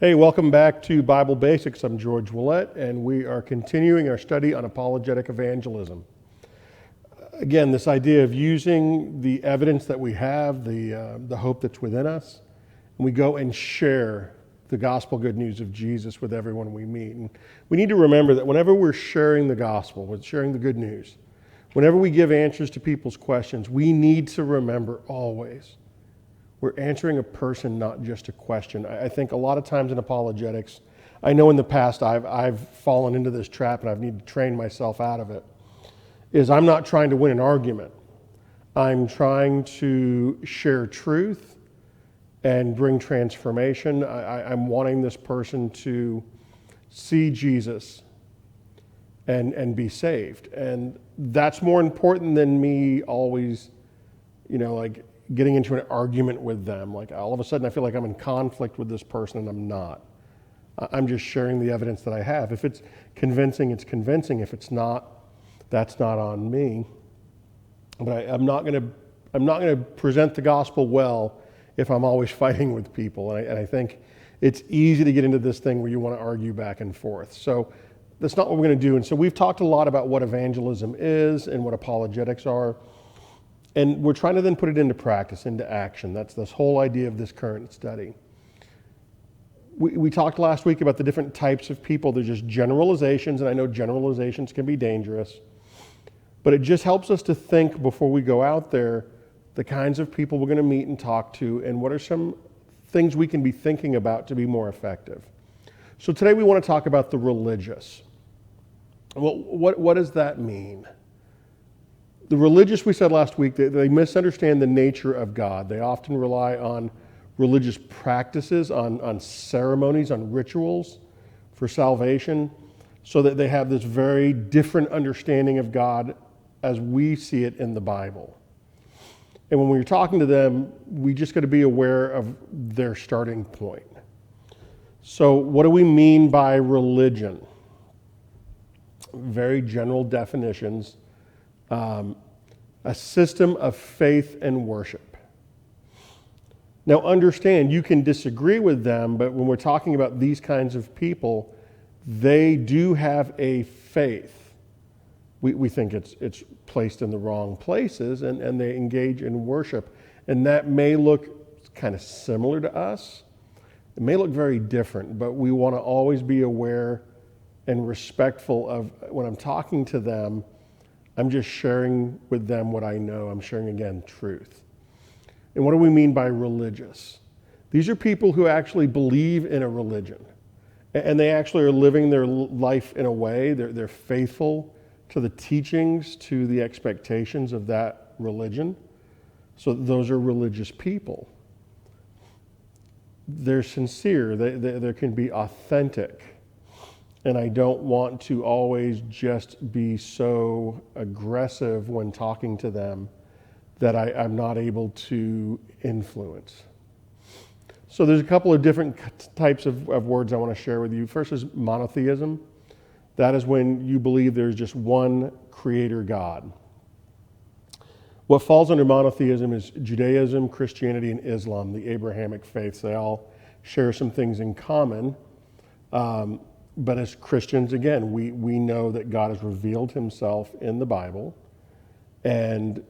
Hey, welcome back to Bible Basics. I'm George Willett, and we are continuing our study on apologetic evangelism. Again, this idea of using the evidence that we have, the hope that's within us, and we go and share the gospel good news of Jesus with everyone we meet. And we need to remember that whenever we're sharing the gospel, we're sharing the good news, whenever we give answers to people's questions, we need to remember always we're answering a person, not just a question. I think a lot of times in apologetics, I know in the past I've fallen into this trap and I've needed to train myself out of it, is I'm not trying to win an argument. I'm trying to share truth and bring transformation. I'm wanting this person to see Jesus and be saved. And that's more important than me always, getting into an argument with them. Like all of a sudden I feel like I'm in conflict with this person and I'm not. I'm just sharing the evidence that I have. If it's convincing, it's convincing. If it's not, that's not on me. But I'm not going to present the gospel well if I'm always fighting with people. And I think it's easy to get into this thing where you want to argue back and forth. So that's not what we're going to do. And so we've talked a lot about what evangelism is and what apologetics are. And we're trying to then put it into practice, into action. That's this whole idea of this current study. We talked last week about the different types of people. There's just generalizations, and I know generalizations can be dangerous. But it just helps us to think before we go out there the kinds of people we're going to meet and talk to, and what are some things we can be thinking about to be more effective. So today we want to talk about the religious. Well, what does that mean? The religious, we said last week, they misunderstand the nature of God. They often rely on religious practices, on ceremonies, on rituals for salvation, so that they have this very different understanding of God as we see it in the Bible. And when we're talking to them, we just got to be aware of their starting point. So what do we mean by religion? Very general definitions. A system of faith and worship. Now understand, you can disagree with them, but when we're talking about these kinds of people, they do have a faith. We think it's placed in the wrong places, and they engage in worship. And that may look kind of similar to us. It may look very different, but we want to always be aware and respectful of when I'm talking to them. I'm just sharing with them what I know. I'm sharing, again, truth. And what do we mean by religious? These are people who actually believe in a religion. And they actually are living their life in a way, they're faithful to the teachings, to the expectations of that religion. So those are religious people. They're sincere. They can be authentic. And I don't want to always just be so aggressive when talking to them that I'm not able to influence. So there's a couple of different types of words I want to share with you. First is monotheism. That is when you believe there's just one creator God. What falls under monotheism is Judaism, Christianity, and Islam, the Abrahamic faiths. They all share some things in common. But as Christians, again, we know that God has revealed himself in the Bible and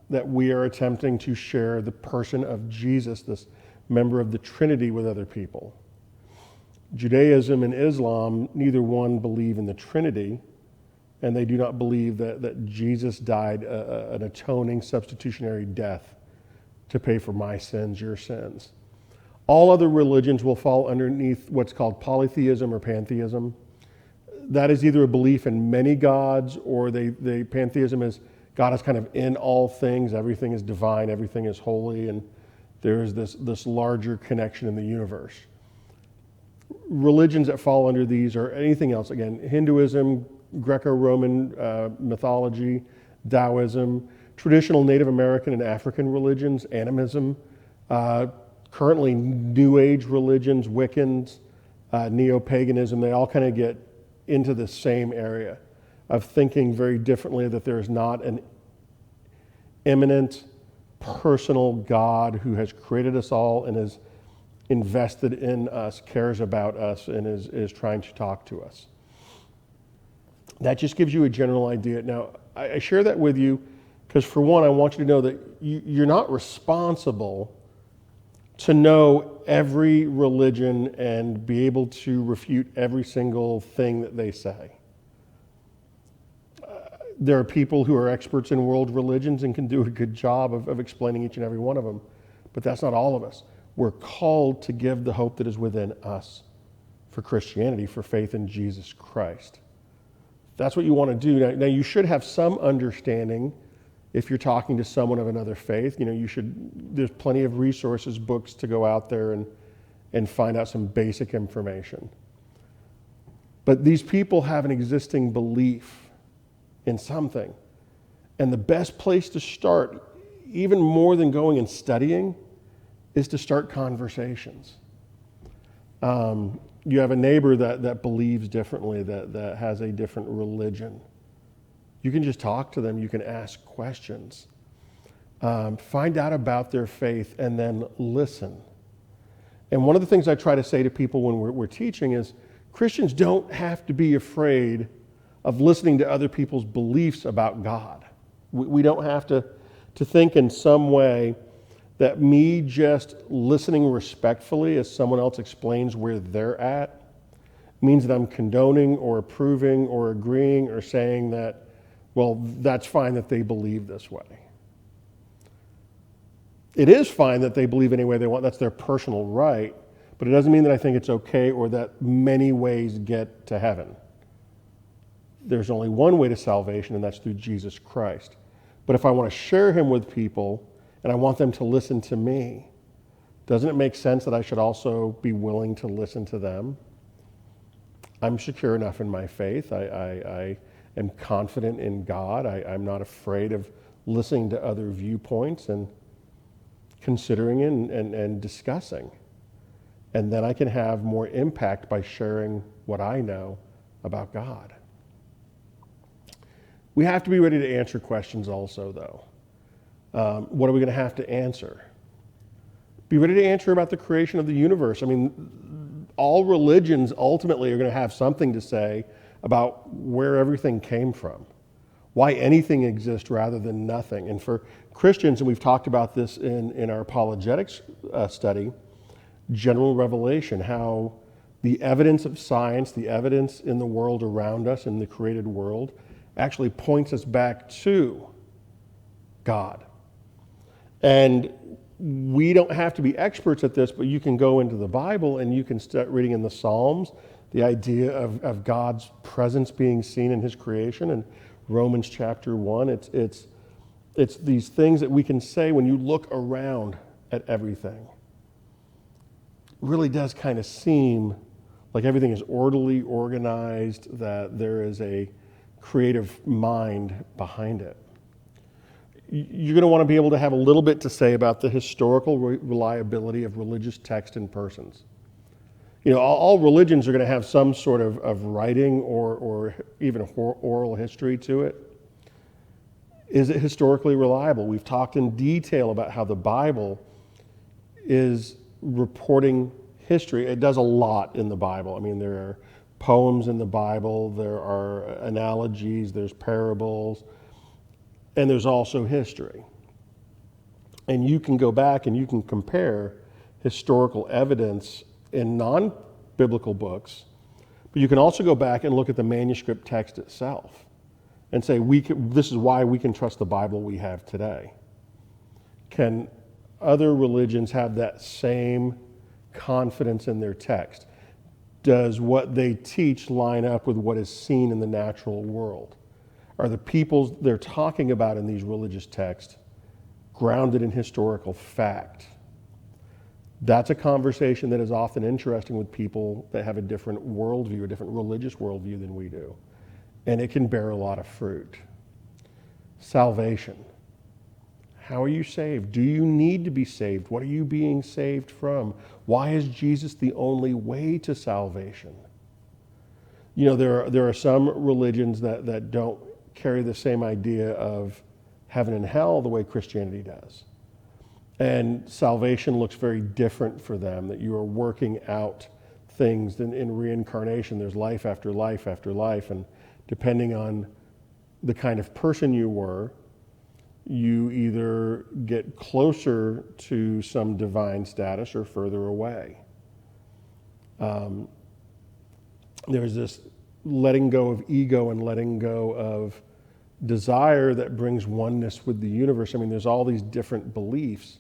that we are attempting to share the person of Jesus, this member of the Trinity, with other people. Judaism and Islam, neither one believe in the Trinity, and they do not believe that Jesus died an atoning substitutionary death to pay for my sins, your sins. All other religions will fall underneath what's called polytheism or pantheism. That is either a belief in many gods, or pantheism is God is kind of in all things. Everything is divine, everything is holy, and there is this larger connection in the universe. Religions that fall under these are anything else. Again, Hinduism, Greco-Roman mythology, Taoism, traditional Native American and African religions, animism, currently New Age religions, Wiccans, neo-paganism, they all kind of get into the same area of thinking very differently, that there is not an immanent, personal God who has created us all and is invested in us, cares about us, and is trying to talk to us. That just gives you a general idea. Now, I share that with you because, for one, I want you to know that you're not responsible to know every religion and be able to refute every single thing that they say. There are people who are experts in world religions and can do a good job of explaining each and every one of them, but that's not all of us. We're called to give the hope that is within us for Christianity, for faith in Jesus Christ. That's what you want to do. Now you should have some understanding if you're talking to someone of another faith. There's plenty of resources, books to go out there and find out some basic information. But these people have an existing belief in something. And the best place to start, even more than going and studying, is to start conversations. You have a neighbor that believes differently, that has a different religion. You can just talk to them. You can ask questions. Find out about their faith and then listen. And one of the things I try to say to people when we're teaching is Christians don't have to be afraid of listening to other people's beliefs about God. We don't have to think in some way that me just listening respectfully as someone else explains where they're at means that I'm condoning or approving or agreeing or saying that, well, that's fine that they believe this way. It is fine that they believe any way they want. That's their personal right. But it doesn't mean that I think it's okay or that many ways get to heaven. There's only one way to salvation, and that's through Jesus Christ. But if I want to share him with people and I want them to listen to me, doesn't it make sense that I should also be willing to listen to them? I'm secure enough in my faith. I am confident in God. I'm not afraid of listening to other viewpoints and considering and discussing. And then I can have more impact by sharing what I know about God. We have to be ready to answer questions also, though. What are we going to have to answer? Be ready to answer about the creation of the universe. I mean, all religions ultimately are going to have something to say about where everything came from, why anything exists rather than nothing. And for Christians, and we've talked about this in our apologetics study, general revelation, how the evidence of science, the evidence in the world around us, in the created world, actually points us back to God. And we don't have to be experts at this, but you can go into the Bible and you can start reading in the Psalms the idea of God's presence being seen in his creation. And Romans chapter 1, it's these things that we can say when you look around at everything. It really does kind of seem like everything is orderly, organized, that there is a creative mind behind it. You're going to want to be able to have a little bit to say about the historical reliability of religious text and persons. All religions are going to have some sort of writing or even oral history to it. Is it historically reliable? We've talked in detail about how the Bible is reporting history. It does a lot in the Bible. I mean, there are poems in the Bible, there are analogies, there's parables, and there's also history. And you can go back and you can compare historical evidence in non-biblical books, but you can also go back and look at the manuscript text itself and say, this is why we can trust the Bible we have today. Can other religions have that same confidence in their text? Does what they teach line up with what is seen in the natural world? Are the peoples they're talking about in these religious texts grounded in historical fact? That's a conversation that is often interesting with people that have a different worldview, a different religious worldview than we do. And it can bear a lot of fruit. Salvation. How are you saved? Do you need to be saved? What are you being saved from? Why is Jesus the only way to salvation? There are some religions that don't carry the same idea of heaven and hell the way Christianity does. And salvation looks very different for them, that you are working out things. In reincarnation, there's life after life after life, and depending on the kind of person you were, you either get closer to some divine status or further away. There's this letting go of ego and letting go of desire that brings oneness with the universe. I mean, there's all these different beliefs,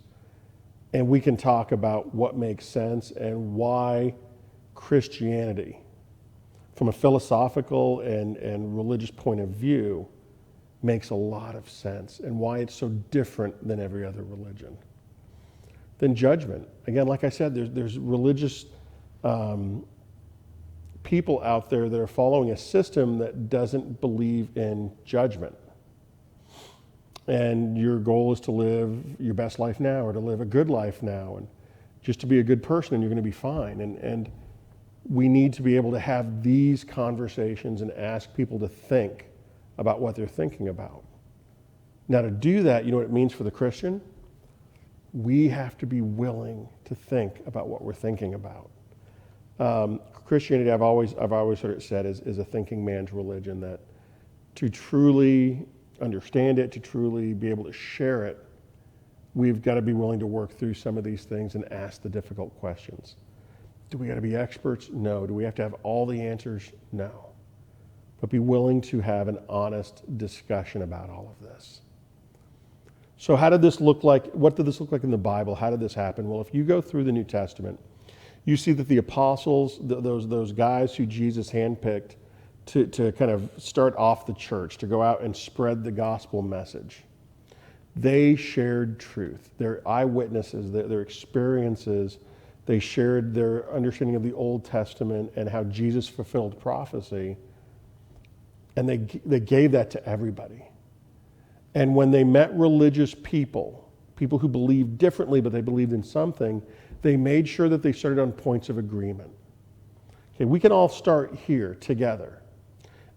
and we can talk about what makes sense and why Christianity, from a philosophical and religious point of view, makes a lot of sense, and why it's so different than every other religion. Then judgment. Again, like I said, there's religious people out there that are following a system that doesn't believe in judgment. And your goal is to live your best life now, or to live a good life now, and just to be a good person, and you're going to be fine. And we need to be able to have these conversations and ask people to think about what they're thinking about. Now, to do that, you know what it means for the Christian? We have to be willing to think about what we're thinking about. Christianity, I've always heard it said, is a thinking man's religion, that to truly understand it, to truly be able to share it, we've got to be willing to work through some of these things and ask the difficult questions. Do we got to be experts? No. Do we have to have all the answers? No. But be willing to have an honest discussion about all of this. So how did this look like? What did this look like in the Bible? How did this happen? Well, if you go through the New Testament, you see that the apostles, those guys who Jesus handpicked to kind of start off the church, to go out and spread the gospel message, they shared truth. Their eyewitnesses, their experiences, they shared their understanding of the Old Testament and how Jesus fulfilled prophecy, and they gave that to everybody. And when they met religious people who believed differently, but they believed in something, they made sure that they started on points of agreement. Okay, we can all start here together.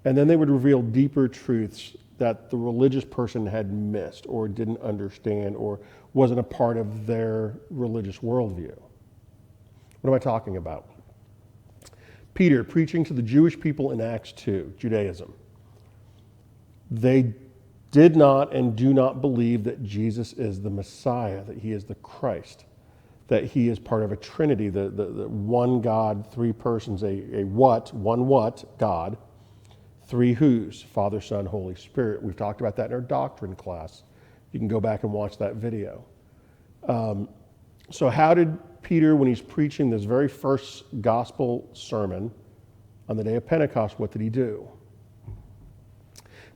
And then they would reveal deeper truths that the religious person had missed or didn't understand or wasn't a part of their religious worldview. What am I talking about? Peter preaching to the Jewish people in Acts 2, Judaism. They did not and do not believe that Jesus is the Messiah, that he is the Christ, that he is part of a Trinity, the one God, three persons, one what God, three who's, Father, Son, Holy Spirit. We've talked about that in our doctrine class. You can go back and watch that video. So how did Peter, when he's preaching this very first gospel sermon on the day of Pentecost, what did he do?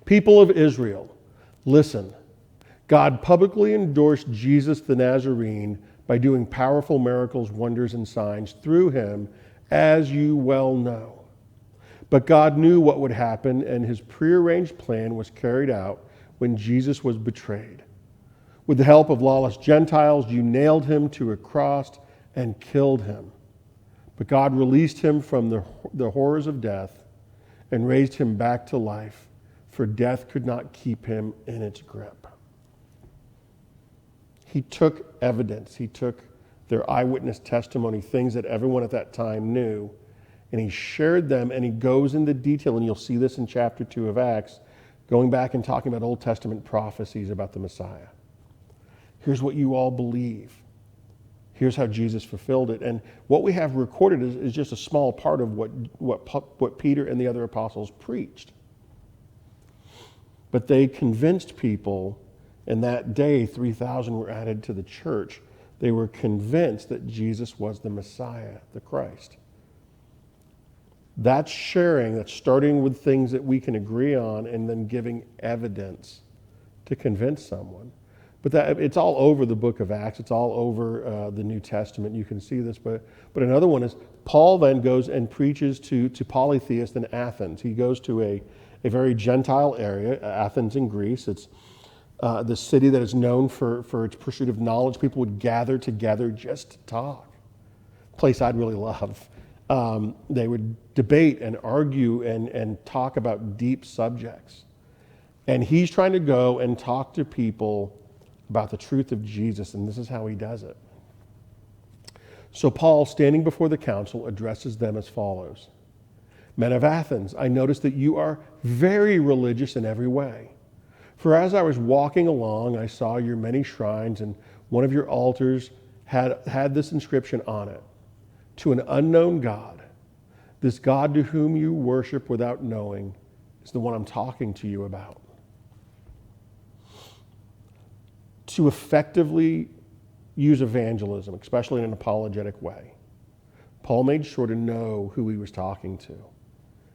People of Israel, listen. God publicly endorsed Jesus the Nazarene by doing powerful miracles, wonders, and signs through him, as you well know. But God knew what would happen, and his prearranged plan was carried out when Jesus was betrayed. With the help of lawless Gentiles, you nailed him to a cross and killed him. But God released him from the horrors of death and raised him back to life, for death could not keep him in its grip. He took evidence. He took their eyewitness testimony, things that everyone at that time knew, and he shared them, and he goes into detail, and you'll see this in chapter 2 of Acts, going back and talking about Old Testament prophecies about the Messiah. Here's what you all believe. Here's how Jesus fulfilled it. And what we have recorded is just a small part of what Peter and the other apostles preached. But they convinced people, and that day 3,000 were added to the church. They were convinced that Jesus was the Messiah, the Christ. That's sharing, that's starting with things that we can agree on and then giving evidence to convince someone. But it's all over the book of Acts. It's all over the New Testament. You can see this. But another one is Paul then goes and preaches to polytheists in Athens. He goes to a very Gentile area, Athens in Greece. It's the city that is known for its pursuit of knowledge. People would gather together just to talk. Place I'd really love. They would debate and argue and talk about deep subjects. And he's trying to go and talk to people about the truth of Jesus, and this is how he does it. So Paul, standing before the council, addresses them as follows. Men of Athens, I notice that you are very religious in every way. For as I was walking along, I saw your many shrines, and one of your altars had this inscription on it, to an unknown God. This God to whom you worship without knowing is the one I'm talking to you about. To effectively use evangelism, especially in an apologetic way, Paul made sure to know who he was talking to.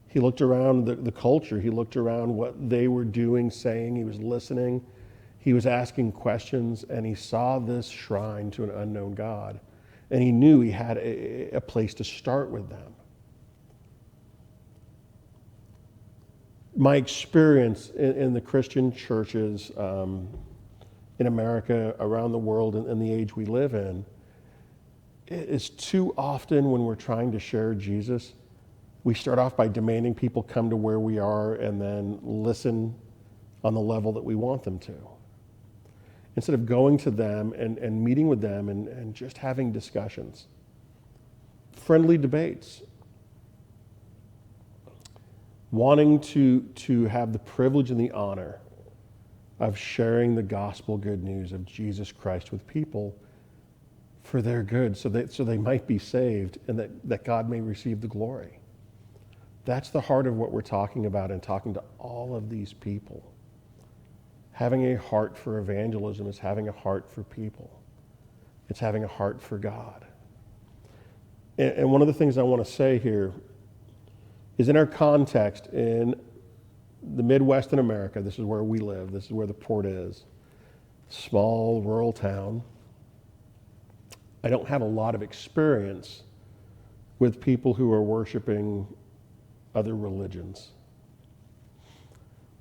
He looked around the culture. He looked around what they were doing, saying. He was listening. He was asking questions, and he saw this shrine to an unknown God. And he knew he had a place to start with them. My experience in the Christian churches in America, around the world, in the age we live in, is too often when we're trying to share Jesus, we start off by demanding people come to where we are and then listen on the level that we want them to. Instead of going to them and meeting with them and just having discussions, friendly debates, wanting to have the privilege and the honor of sharing the gospel good news of Jesus Christ with people for their good, so they might be saved and that God may receive the glory. That's the heart of what we're talking about in talking to all of these people. Having a heart for evangelism is having a heart for people. It's having a heart for God. And one of the things I want to say here is, in our context, in the Midwest in America, this is where we live, this is where the port is, small rural town. I don't have a lot of experience with people who are worshiping other religions.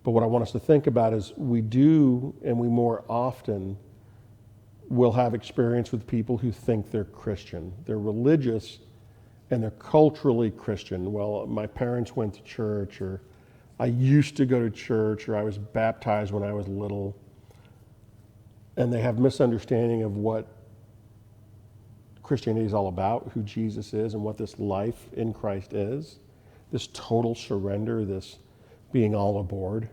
But what I want us to think about is we do, and we more often will have experience with people who think they're Christian. They're religious and they're culturally Christian. Well, my parents went to church, or I used to go to church, or I was baptized when I was little. And they have misunderstanding of what Christianity is all about, who Jesus is, and what this life in Christ is. This total surrender, this being all aboard,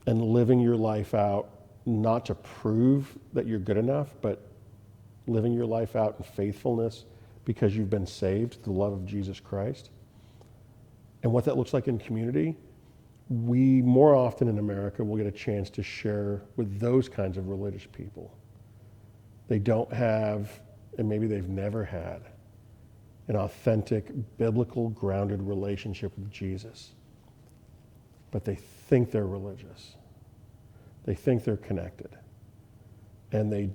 and living your life out, not to prove that you're good enough, but living your life out in faithfulness because you've been saved through the love of Jesus Christ. And what that looks like in community, we more often in America will get a chance to share with those kinds of religious people. They don't have, and maybe they've never had, an authentic, biblical, grounded relationship with Jesus. But they think they're religious. They think they're connected. And they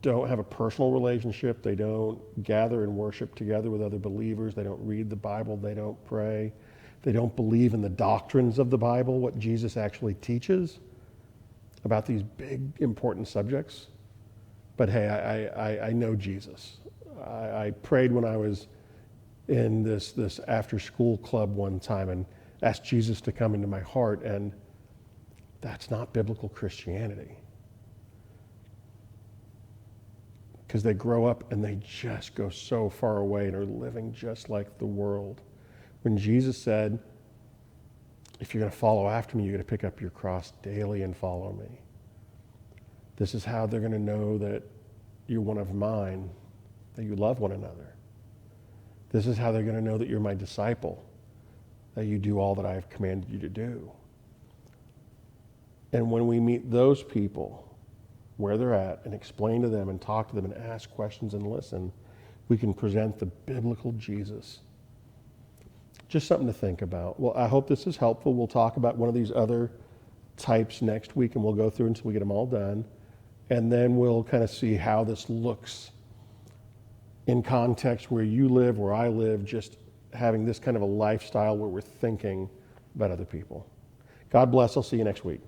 don't have a personal relationship. They don't gather and worship together with other believers. They don't read the Bible. They don't pray. They don't believe in the doctrines of the Bible, what Jesus actually teaches about these big, important subjects. But hey, I know Jesus. I prayed when I was in this after-school club one time and asked Jesus to come into my heart, and that's not biblical Christianity. Because they grow up and they just go so far away and are living just like the world. When Jesus said, if you're going to follow after me, you're going to pick up your cross daily and follow me. This is how they're going to know that you're one of mine, that you love one another. This is how they're going to know that you're my disciple, that you do all that I have commanded you to do. And when we meet those people where they're at and explain to them and talk to them and ask questions and listen, we can present the biblical Jesus. Just something to think about. Well, I hope this is helpful. We'll talk about one of these other types next week, and we'll go through until we get them all done. And then we'll kind of see how this looks in context where you live, where I live, just having this kind of a lifestyle where we're thinking about other people. God bless. I'll see you next week.